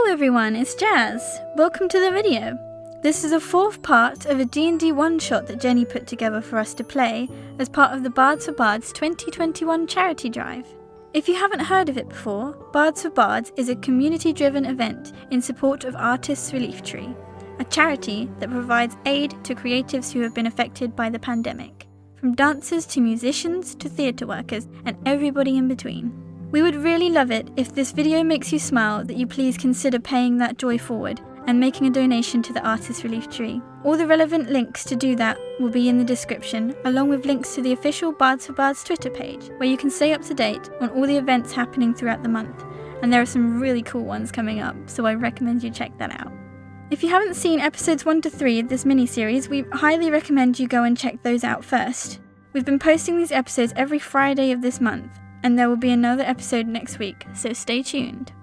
everyone, it's Jazz. Welcome to the video. This is the fourth part of a D&D one-shot that Jenny put together for us to play as part of the Bards4Bards 2021 charity drive. If you haven't heard of it before, Bards4Bards is a community-driven event in support of Artists Relief Tree, a charity that provides aid to creatives who have been affected by the pandemic, from dancers to musicians to theatre workers and everybody in between. We would really love it if this video makes you smile that you please consider paying that joy forward and making a donation to the Artists Relief Tree. All the relevant links to do that will be in the description, along with links to the official Bards4Bards Twitter page, where you can stay up to date on all the events happening throughout the month, and there are some really cool ones coming up, so I recommend you check that out. If you haven't seen episodes 1 to 3 of this mini-series, we highly recommend you go and check those out first. We've been posting these episodes every Friday of this month, and there will be another episode next week, so stay tuned.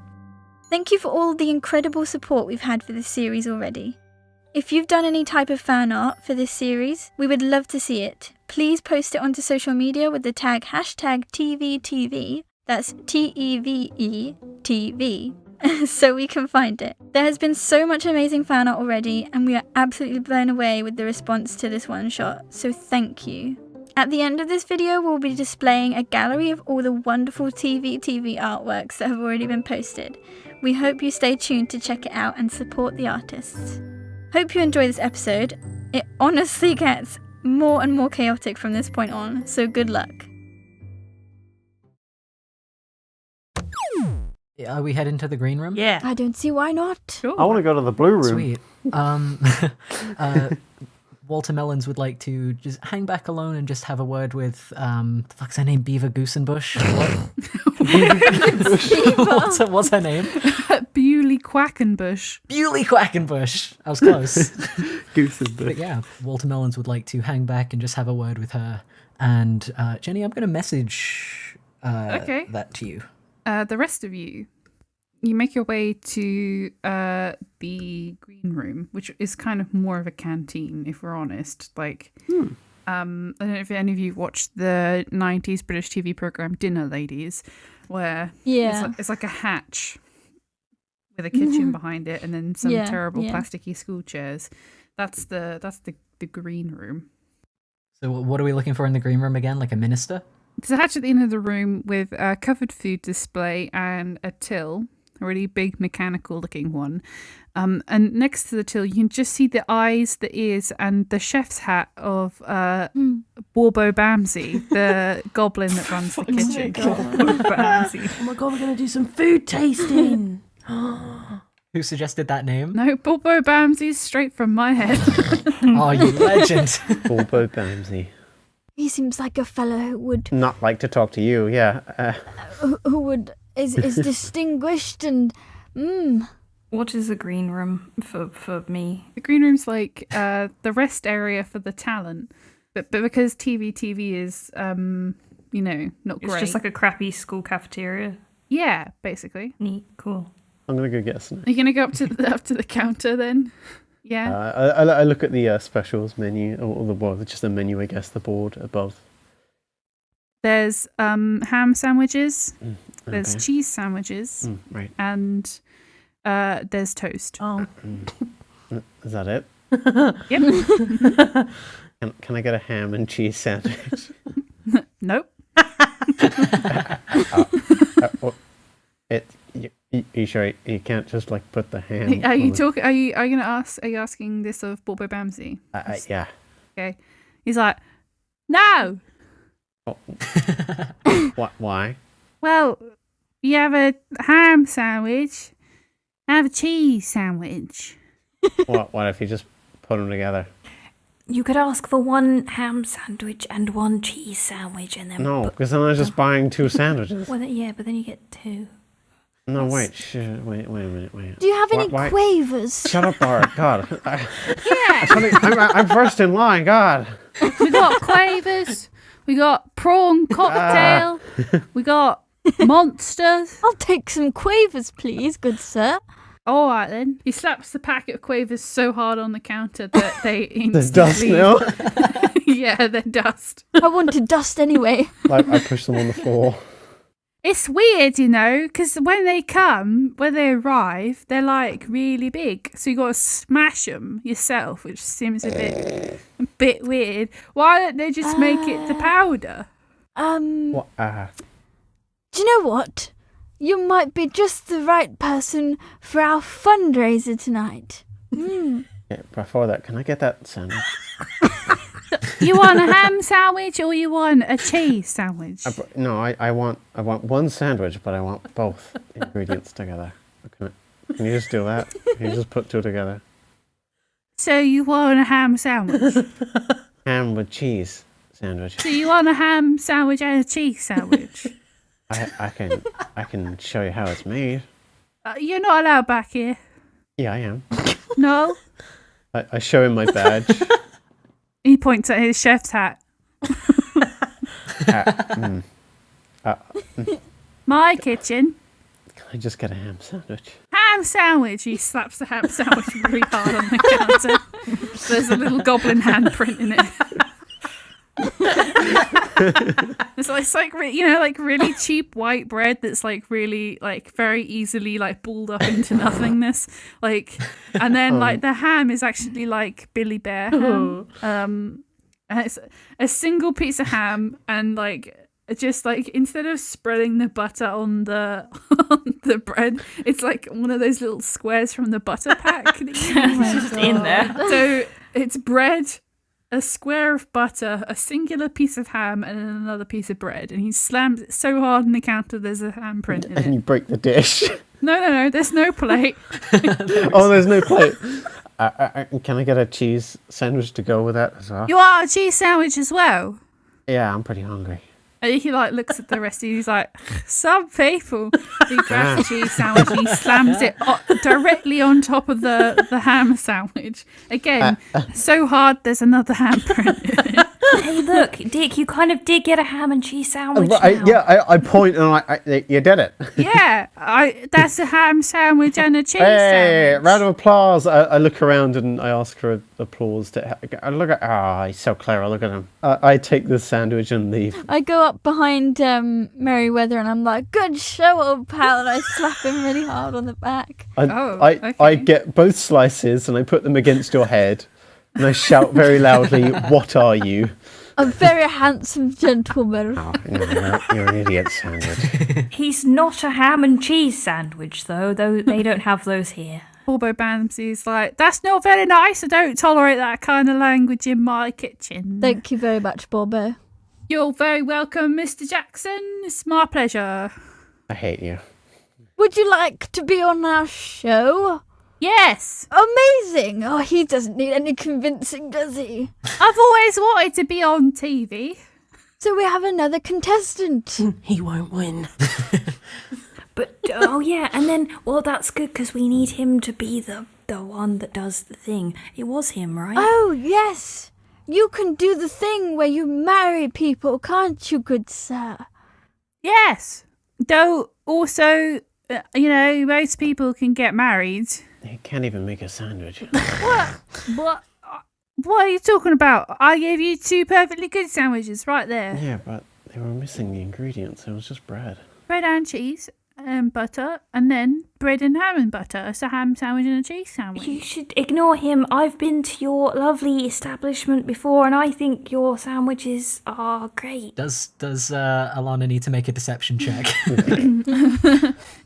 Thank you for all the incredible support we've had for this series already. If you've done any type of fan art for this series, we would love to see it. Please post it onto social media with the tag #TEVE TV, that's TEVE TV, so we can find it. There has been so much amazing fan art already, and we are absolutely blown away with the response to this one shot, so thank you. At the end of this video, we'll be displaying a gallery of all the wonderful TEVE TV artworks that have already been posted. We hope you stay tuned to check it out and support the artists. Hope you enjoy this episode. It honestly gets more and more chaotic from this point on, so good luck. Are we heading to the green room? Yeah. I don't see why not. Cool. I want to go to the blue room. Sweet. Walter Melons would like to just hang back alone and just have a word with, the fuck's her name? Beaver Goosenbush? What? What's her name? Bewley Quackenbush. Bewley Quackenbush. I was close. Goose and But yeah, Walter Melons would like to hang back and just have a word with her. And Jenny, I'm going to message that to you. The rest of you, you make your way to the green room, which is kind of more of a canteen, if we're honest. Like, I don't know if any of you watched the 90s British TV program Dinner Ladies, where it's like a hatch with a kitchen behind it and then some terrible plasticky school chairs. That's the green room. So what are we looking for in the green room again? Like a minister? There's a hatch at the end of the room with a covered food display and a till, a really big mechanical looking one. And next to the till, you can just see the eyes, the ears, and the chef's hat of Bards4Bards, the goblin that runs the kitchen. Bards4Bards. Oh my god, we're going to do some food tasting. Who suggested that name? No, Bards4Bards is straight from my head. Oh, you legend. Bards4Bards. He seems like a fellow who would... Not like to talk to you, yeah. who would... is distinguished and... What is a green room for me? The green room's like the rest area for the talent. But because TEVE TV is, not great. It's just like a crappy school cafeteria. Yeah, basically. Neat, cool. I'm going to go get a snack. Are you going to go up to the counter then? Yeah. I look at the specials menu, or just the menu, I guess, the board above. There's ham sandwiches, there's Okay. cheese sandwiches, Right. and there's toast. Oh. Is that it? Yep. Can I get a ham and cheese sandwich? Nope. You sure you can't just like put the ham? Are you talking? Are you gonna ask? Are you asking this of Bards4Bards? Yeah. Okay. He's like, no. Oh. What? Why? Well, you have a ham sandwich. I have a cheese sandwich. What if you just put them together? You could ask for one ham sandwich and one cheese sandwich and then... No, because then I was just buying 2 sandwiches. Well, yeah, but then you get 2. No, wait a minute. Do you have any Why- quavers? Shut up, Bart. God. Yeah. I'm first in line. God. We got quavers. We got prawn cocktail. We got monsters. I'll take some quavers, please, good sir. All right then. He slaps the packet of quavers so hard on the counter that they instantly... There's dust now. Yeah, they're dust. I wanted dust anyway. I push them on the floor. It's weird, you know, because when they arrive, they're like really big. So you got to smash them yourself, which seems a bit weird. Why don't they just make it the powder? What? Do you know what? You might be just the right person for our fundraiser tonight. Yeah, before that, can I get that sandwich? You want a ham sandwich or you want a cheese sandwich? No, I want one sandwich, but I want both ingredients together. Can you just do that? Can you just put two together? So you want a ham sandwich? Ham with cheese sandwich. So you want a ham sandwich and a cheese sandwich? I can show you how it's made. You're not allowed back here. Yeah, I am. No? I show him my badge. He points at his chef's hat. My kitchen. Can I just get a ham sandwich? Ham sandwich. He slaps the ham sandwich really hard on the counter. There's a little goblin handprint in it. It's like like really cheap white bread that's like really like very easily like balled up into nothingness, like, and then like the ham is actually like Billy Bear ham. And it's a single piece of ham, and like just like instead of spreading the butter on the bread, it's like one of those little squares from the butter pack. Just in there. So it's bread, a square of butter, a singular piece of ham, and then another piece of bread. And he slams it so hard on the counter there's a handprint in And it. you break the dish. No, there's no plate. Oh, there's no plate. Can I get a cheese sandwich to go with that as well? You want a cheese sandwich as well? Yeah, I'm pretty hungry. And he like looks at the rest of you, he's like, some people. He grabs the cheese sandwich and he slams it directly on top of the ham sandwich. Again, so hard there's another handprint in it. Hey, look, Dick, you kind of did get a ham and cheese sandwich now. I point and you did it. Yeah, that's a ham sandwich and a cheese Hey, sandwich. round of applause. I look around and I ask for applause. I look at, he's so clever, look at him. I take the sandwich and leave. I go up behind Merryweather and I'm like, good show, old pal, and I slap him really hard on the back. Okay. I get both slices and I put them against your head and I shout very loudly, what are you? A very handsome gentleman. Oh, you're an idiot sandwich. He's not a ham and cheese sandwich, though they don't have those here. Bamsy's like, that's not very nice. I don't tolerate that kind of language in my kitchen. Thank you very much, Bobo. You're very welcome, Mr. Jackson. It's my pleasure. I hate you. Would you like to be on our show? Yes. Amazing! Oh, he doesn't need any convincing, does he? I've always wanted to be on TV. So we have another contestant. He won't win. But, oh yeah, and then, well, that's good because we need him to be the one that does the thing. It was him, right? Oh, yes. You can do the thing where you marry people, can't you, good sir? Yes. Though also, most people can get married. He can't even make a sandwich. What are you talking about? I gave you two perfectly good sandwiches right there. Yeah, but they were missing the ingredients. It was just bread. Bread and cheese and butter, and then bread and ham and butter. It's a ham sandwich and a cheese sandwich. You should ignore him. I've been to your lovely establishment before, and I think your sandwiches are great. Does Earlana need to make a deception check?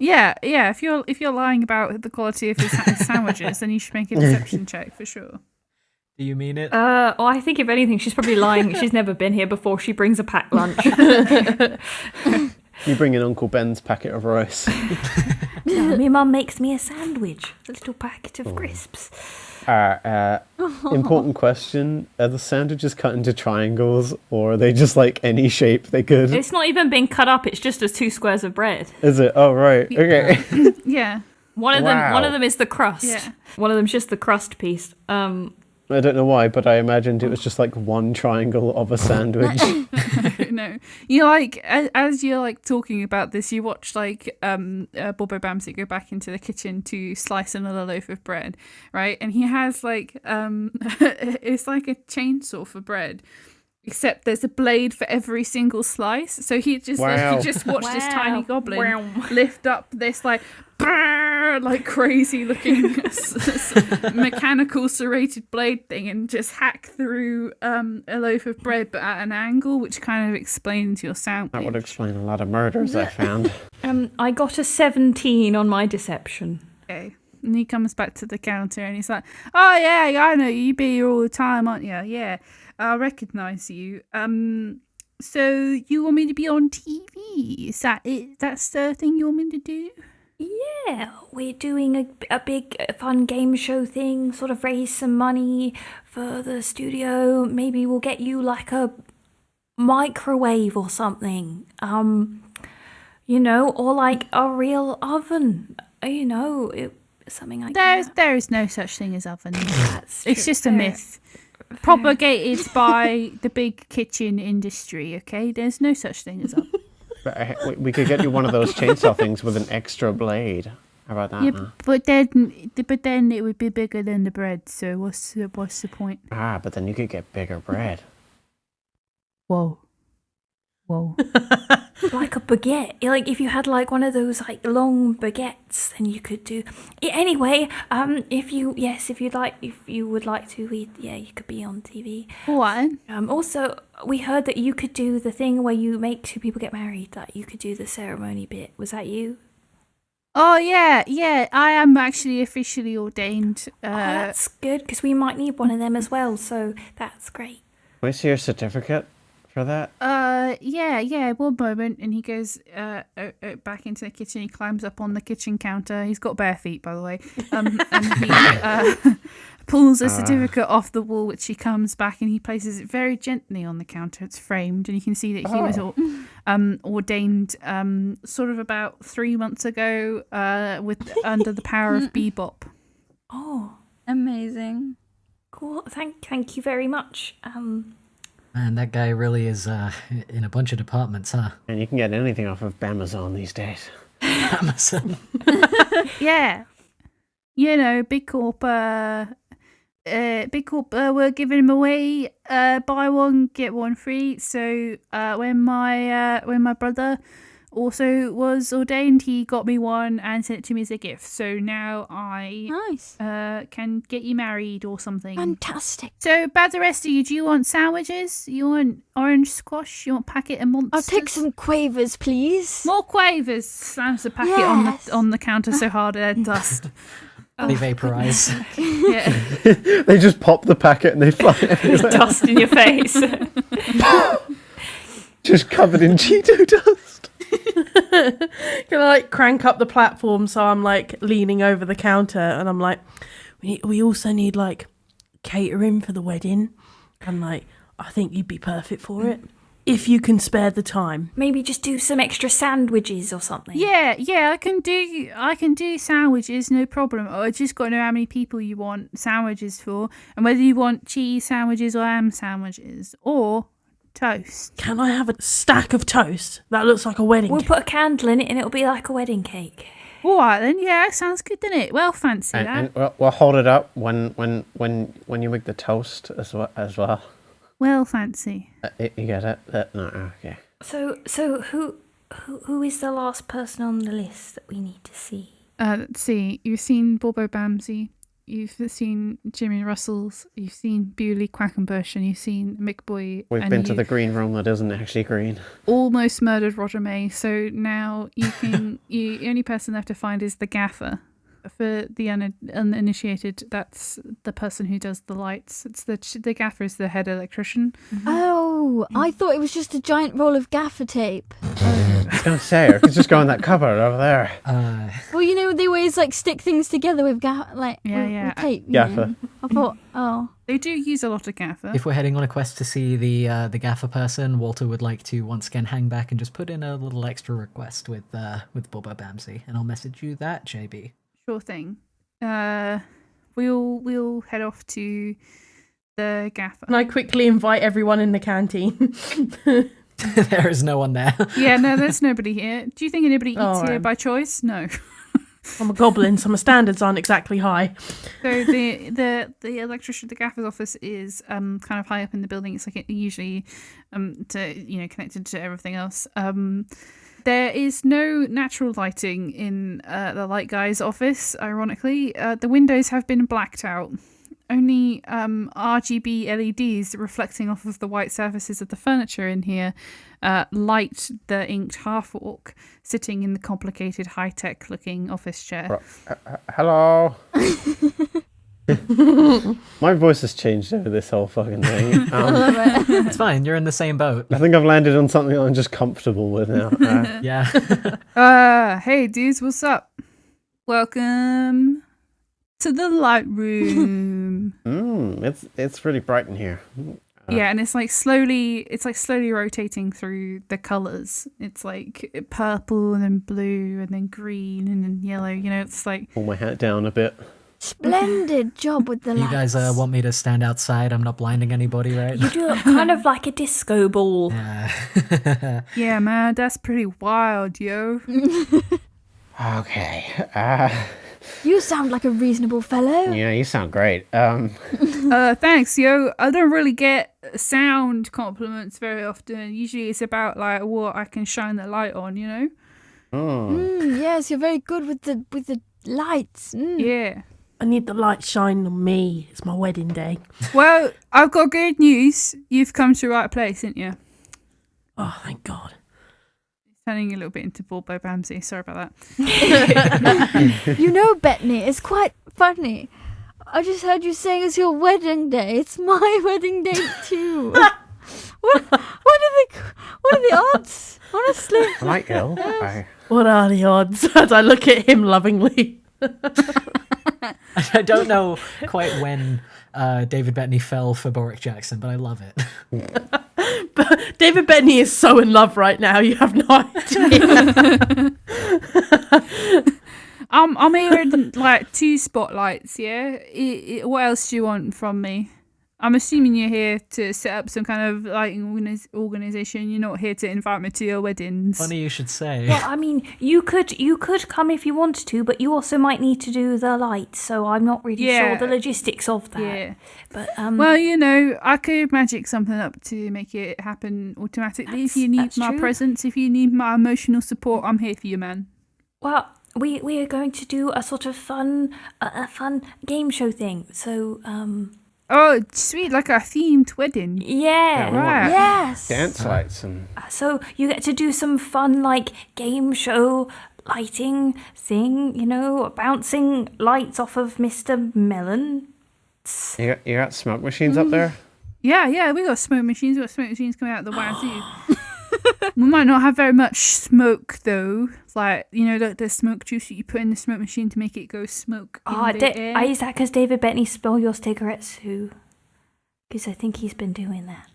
Yeah. If you're lying about the quality of his sandwiches, then you should make a deception check for sure. Do you mean it? I think if anything, she's probably lying. She's never been here before. She brings a packed lunch. You bring in Uncle Ben's packet of rice. No, my mum makes me a sandwich, a little packet of crisps. Important question. Are the sandwiches cut into triangles or are they just like any shape they could? It's not even been cut up. It's just as two squares of bread. Is it? Oh, right. Okay. Yeah. One of them is the crust. Yeah. One of them's just the crust piece. I don't know why, but I imagined it was just like one triangle of a sandwich. No, you like as you're like talking about this, you watch like Bobo Bamsy go back into the kitchen to slice another loaf of bread, right? And he has like it's like a chainsaw for bread, except there's a blade for every single slice. So he just watched this tiny goblin lift up this like crazy looking mechanical serrated blade thing and just hack through a loaf of bread, but at an angle, which kind of explains your sandwich. That would explain a lot of murders I found. I got a 17 on my deception. Okay. And he comes back to the counter and he's like, "Oh yeah, I know you be here all the time, aren't you? Yeah, I recognise you. So you want me to be on TV? Is that it? That's the thing you want me to do?" Yeah, we're doing a big fun game show thing, sort of raise some money for the studio. Maybe we'll get you like a microwave or something. Or like a real oven. Something like that. There is no such thing as ovens. That's it's true. just a myth. Propagated by the big kitchen industry, okay? There's no such thing as ovens. But we could get you one of those chainsaw things with an extra blade. How about that? Yeah, but then it would be bigger than the bread. So what's the point? But then you could get bigger bread. Whoa. Like a baguette. Like if you had like one of those like long baguettes, then you could do. Anyway, if you would like to, you could be on TV. What? Also, we heard that you could do the thing where you make two people get married. That you could do the ceremony bit. Was that you? Oh yeah. I am actually officially ordained. That's good because we might need one of them as well. So that's great. Can we see your certificate for that? Yeah, 1 moment. And he goes back into the kitchen. He climbs up on the kitchen counter. He's got bare feet, by the way. And he pulls a certificate off the wall, which he comes back and he places it very gently on the counter. It's framed, and you can see that he was ordained sort of about 3 months ago under the power of bebop. Oh, amazing. Cool. Thank you very much. Man, that guy really is in a bunch of departments, huh? And you can get anything off of Amazon these days. Amazon. Yeah. Big corp. We're giving them away. Buy one, get one free. So when my brother also was ordained, he got me one and sent it to me as a gift. So now I can get you married or something. Fantastic. So about the rest of you, do you want sandwiches? You want orange squash? You want packet of monsters? I'll take some quavers, please. More quavers. Slams the packet on the counter so hard it dust. They vaporize. Yeah. They just pop the packet and they fly everywhere. Dust in your face. Just covered in Cheeto dust. Can I crank up the platform so I'm leaning over the counter and I'm like, we also need catering for the wedding, and I think you'd be perfect for it if you can spare the time. Maybe just do some extra sandwiches or something. Yeah, I can do sandwiches, no problem. I just got to know how many people you want sandwiches for, and whether you want cheese sandwiches or ham sandwiches or toast. Can I have a stack of toast? That looks like a wedding We'll cake. put a candle in it and it'll be like a wedding cake. All right then, yeah, sounds good, doesn't it? Well, fancy that. And we'll hold it up when you make the toast as well. Well, fancy. You get it? No, okay. So who is the last person on the list that we need to see? Let's see. You've seen Bobo Bamsey. You've seen Jimmy Russells. You've seen Bewley Quackenbush, and you've seen Mick Boy. We've been to the green room that isn't actually green. Almost murdered Roger May. So now you can. The only person left to find is the gaffer. For the uninitiated, that's the person who does the lights. It's the gaffer is the head electrician. Oh, I thought it was just a giant roll of gaffer tape. I was going to say, I could just go in that cupboard over there. Well, they always stick things together with with tape. Gaffer. I thought, They do use a lot of gaffer. If we're heading on a quest to see the gaffer person, Walter would like to once again hang back and just put in a little extra request with Bobo Bamsey, and I'll message you that, JB. Sure thing. We'll head off to the gaffer. And I quickly invite everyone in the canteen. There is no one there. Yeah, no, there's nobody here. Do you think anybody eats here right. by choice? No. I'm a goblin, so my standards aren't exactly high. So the electrician, the gaffer's office is kind of high up in the building. It's like usually connected to everything else. There is no natural lighting in the light guy's office. Ironically, the windows have been blacked out. Only RGB LEDs reflecting off of the white surfaces of the furniture in here light the inked half-orc sitting in the complicated high-tech looking office chair. Hello. My voice has changed over this whole fucking thing. It's fine. You're in the same boat. I think I've landed on something I'm just comfortable with now. Yeah. Hey dudes, what's up? Welcome to the light room. It's really bright in here. Yeah, and it's like slowly rotating through the colours. It's like purple and then blue and then green and then yellow. It's like Pull my hat down a bit. Splendid job with the lights. You guys want me to stand outside? I'm not blinding anybody, right? You do it kind of like a disco ball. Yeah. yeah, man, that's pretty wild, yo. Okay. You sound like a reasonable fellow. Yeah, you sound great. Thanks, yo. I don't really get sound compliments very often. Usually it's about like what I can shine the light on, Yes, you're very good with the lights. Yeah. I need the light shining on me. It's my wedding day. Well, I've got good news. You've come to the right place, haven't you? Oh, thank God. Turning a little bit into Bards4Bards. Sorry about that. You know, Bettany, it's quite funny. I just heard you saying it's your wedding day. It's my wedding day too. What are the odds? Honestly. Am I ill? What are the odds? As I look at him lovingly. I don't know quite when David Bettany fell for Boric Jackson, but I love it. But David Bettany is so in love right now. You have no idea. I'm hearing like 2 spotlights. Yeah. What else do you want from me? I'm assuming you're here to set up some kind of like organization. You're not here to invite me to your weddings. Funny you should say. Well, I mean, you could come if you wanted to, but you also might need to do the lights, so I'm not really sure the logistics of that. Yeah. But well, I could magic something up to make it happen automatically. If you need my presence, if you need my emotional support, I'm here for you, man. Well, we are going to do a sort of fun game show thing. So Oh, sweet, like a themed wedding. Yeah, right. Yes. Dance lights and... So you get to do some fun, like, game show lighting thing, bouncing lights off of Mr. Melons. You got smoke machines up there? Yeah, we got smoke machines. We got smoke machines coming out of the wazoo. We might not have very much smoke, though. Like, the smoke juice that you put in the smoke machine to make it go smoke. Is that because David Bettany stole your cigarettes too? Because I think he's been doing that.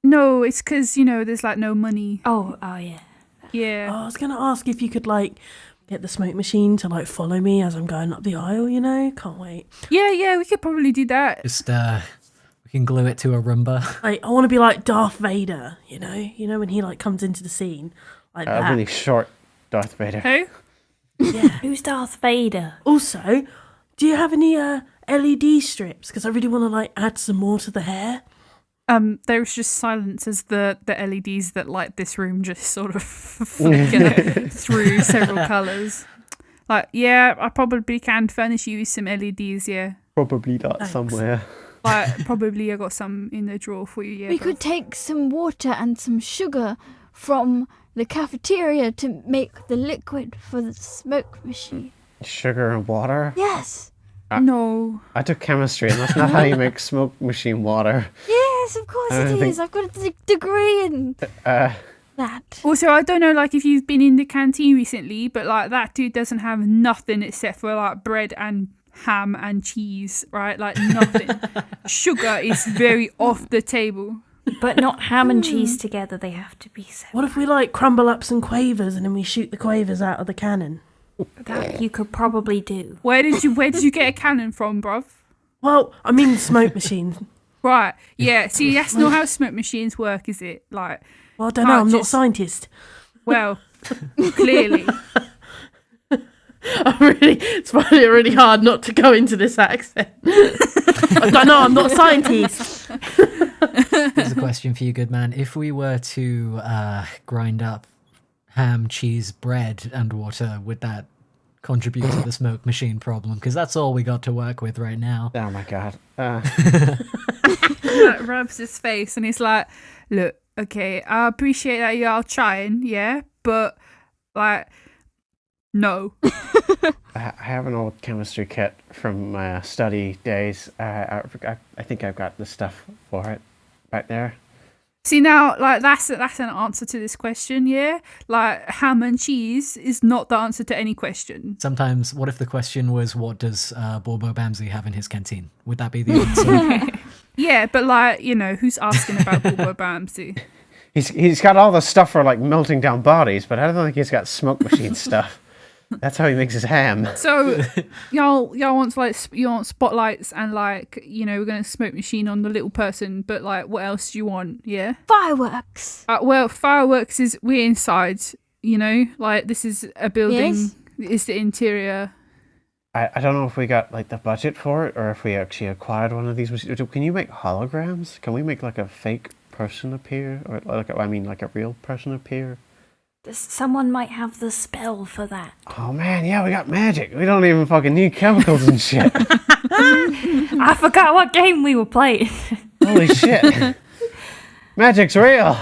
No, it's because, there's, like, no money. Oh, yeah. Yeah. Oh, I was going to ask if you could, like, get the smoke machine to, like, follow me as I'm going up the aisle, Can't wait. Yeah, we could probably do that. Just, we can glue it to a Roomba. Like, I want to be like Darth Vader, when he, like, comes into the scene. Like that. Really short Darth Vader. Who? Yeah. Who's Darth Vader? Also, do you have any LED strips? Because I really want to, like, add some more to the hair. There's just silence as the LEDs that light this room just sort of flicker through several colours. Like, yeah, I probably can furnish you with some LEDs, yeah. Probably not Thanks. somewhere. Like, probably I got some in the drawer for you, yeah. We could take some water and some sugar from the cafeteria to make the liquid for the smoke machine. Sugar and water? Yes. No. I took chemistry and that's not how you make smoke machine water. Yes, of course it is. I've got a degree in that. Also, I don't know, like, if you've been in the canteen recently, but, like, that dude doesn't have nothing except for, like, bread and ham and cheese, right? Like, nothing. Sugar is very off the table. But not ham and cheese together. They have to be separate. What if we, like, crumble up some quavers and then we shoot the quavers out of the cannon? That you could probably do. Where did you get a cannon from, bruv? Well, I mean smoke machines. Right. Yeah. See, that's not how smoke machines work, is it? Like, Well, I don't know. I'm not a scientist. well, clearly. I'm it's finding it really hard not to go into this accent. I don't know, I'm not a scientist. Here's a question for you, good man. If we were to grind up ham, cheese, bread, and water, would that contribute to the smoke machine problem? Because that's all we got to work with right now. Oh my god. He like, rubs his face and he's like, look, okay, I appreciate that you're trying, yeah, but like, no. I have an old chemistry kit from my study days. I think I've got the stuff for it back there. See, now, like, that's an answer to this question, yeah? Like, ham and cheese is not the answer to any question. Sometimes, what if the question was, what does Borbo Bamsey have in his canteen? Would that be the answer? Yeah, but, like, you know, who's asking about Borbo Bamsey? He's got all the stuff for, like, melting down bodies, but I don't think he's got smoke machine stuff. That's how he makes his ham. So, y'all want, like, you want spotlights and, like, you know, we're going to smoke machine on the little person, but, like, what else do you want, yeah? Fireworks. Well, fireworks is, we're inside, you know? Like, this is a building, Yes. it's the interior. I don't know if we got, like, the budget for it, or if we actually acquired one of these machines. Can you make holograms? Can we make, like, a fake person appear? Or, like, like a real person appear? Someone might have the spell for that. Oh man, yeah, we got magic. We don't even fucking need chemicals and shit. I forgot what game we were playing. Holy shit. Magic's real.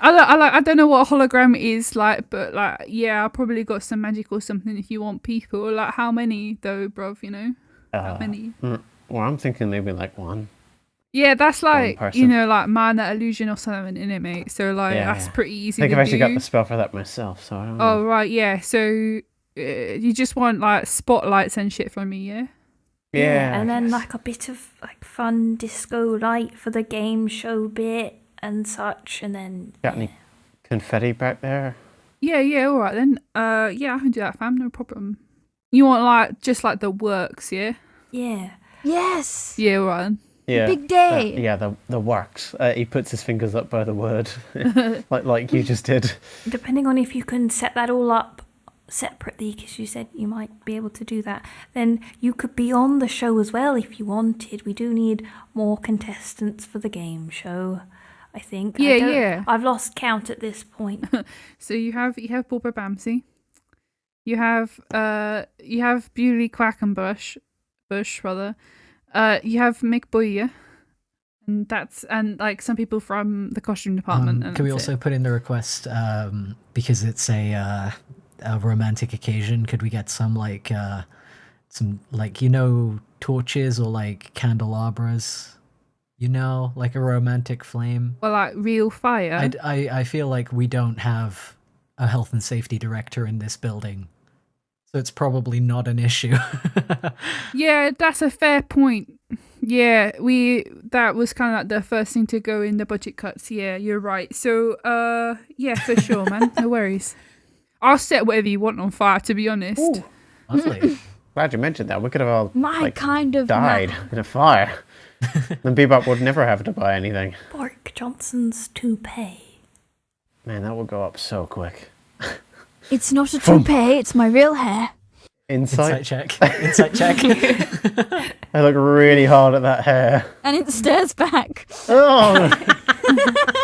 I don't know what a hologram is like, but like, yeah, I probably got some magic or something if you want people. Like, how many though, bruv? You know, how many? Well, I'm thinking maybe like one. Yeah, that's like, person. you know, like mana illusion or something in it, mate. So like, Yeah. that's pretty easy I think to I've actually do. got the spell for that myself, so I don't know. Oh right, yeah. So you just want like spotlights and shit from me, yeah? Yeah. And I then guess. like a bit of like fun disco light for the game show bit and such, and then Got any confetti back there? Yeah, all right then. Yeah, I can do that, fam. No problem. You want like just like the works, yeah? yeah. Yes. Yeah, all right then. Yeah. Big day. Yeah, the works. He puts his fingers up by the word, like you just did. Depending on if you can set that all up separately, because you said you might be able to do that, then you could be on the show as well if you wanted. We do need more contestants for the game show, I think. Yeah. I've lost count at this point. So you have Borbo Bamsey. You have Bewley Quackenbush, rather. You have Mick Boyer, and like some people from the costume department. And Can we that's also put in the request, because it's a romantic occasion, could we get some like torches or like candelabras, like a romantic flame? Well, like real fire. I feel like we don't have a health and safety director in this building, so it's probably not an issue. Yeah, that's a fair point. Yeah, that was kind of like the first thing to go in the budget cuts. Yeah, you're right. So, yeah, for sure, man. No worries. I'll set whatever you want on fire, to be honest. Ooh. Lovely. Glad you mentioned that. We could have all My kind of died in a fire. Then Bebop would never have to buy anything. Bork Johnson's toupee. Man, that would go up so quick. It's not a toupee, it's my real hair. Insight. Insight check. I look really hard at that hair. And it stares back. Oh!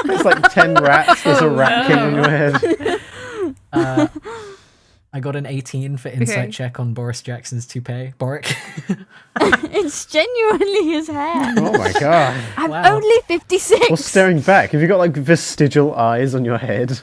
There's like 10 rats. There's a rat king on your head. I got an 18 for insight Okay. check on Boris Jackson's toupee. Boric. It's genuinely his hair. Oh my god. I'm Wow. only 56. Well, staring back, have you got like vestigial eyes on your head?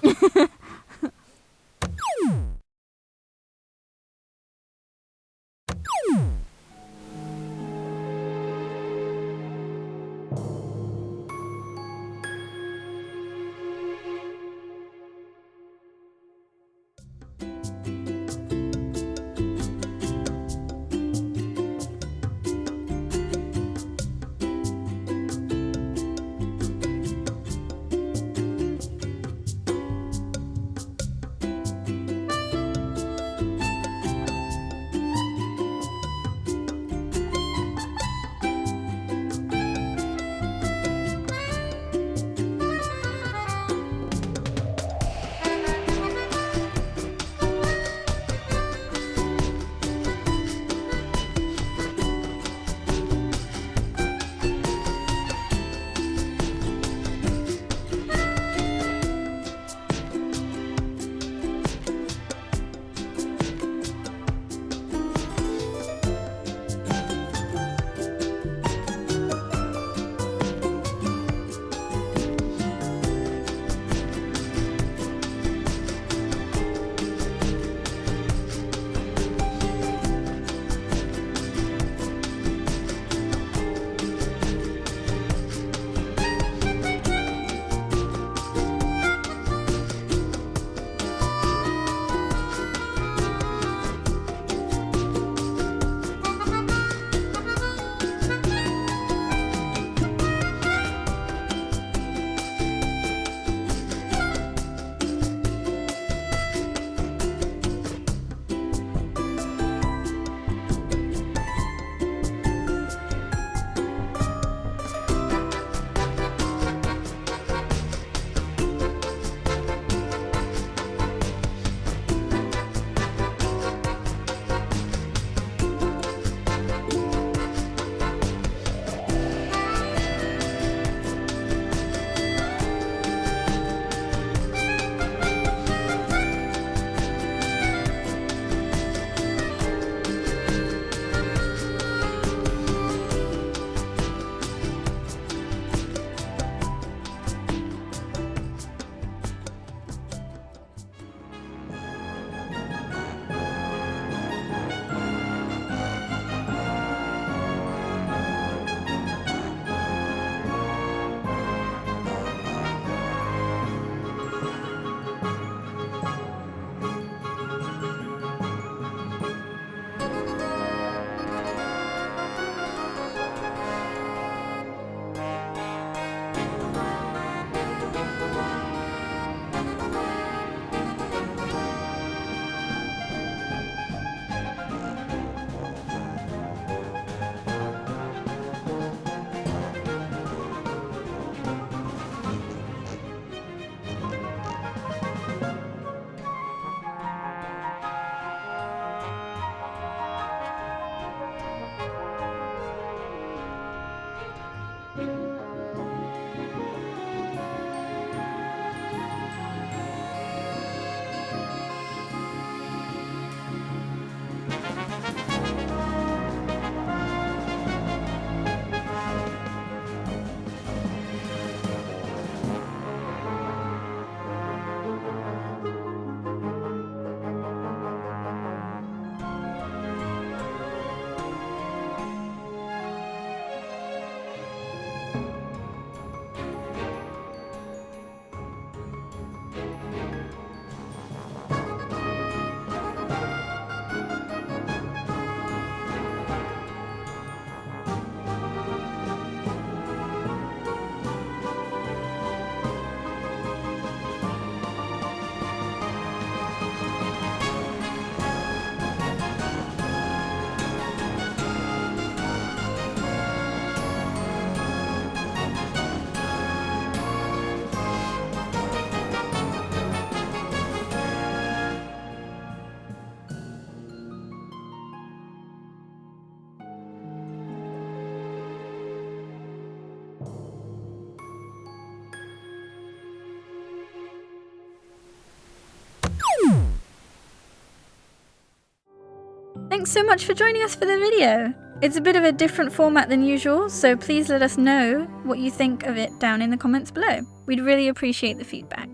Thanks so much for joining us for the video. It's a bit of a different format than usual, so please let us know what you think of it down in the comments below. We'd really appreciate the feedback.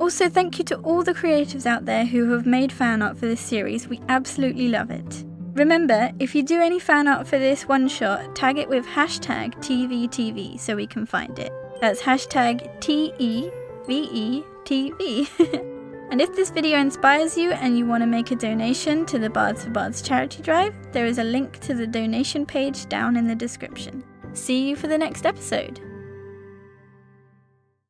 Also, thank you to all the creatives out there who have made fan art for this series. We absolutely love it. Remember, if you do any fan art for this one-shot, tag it with hashtag TEVE TV so we can find it. That's hashtag TEVE TV. And if this video inspires you and you want to make a donation to the Bards4Bards charity drive, there is a link to the donation page down in the description. See you for the next episode.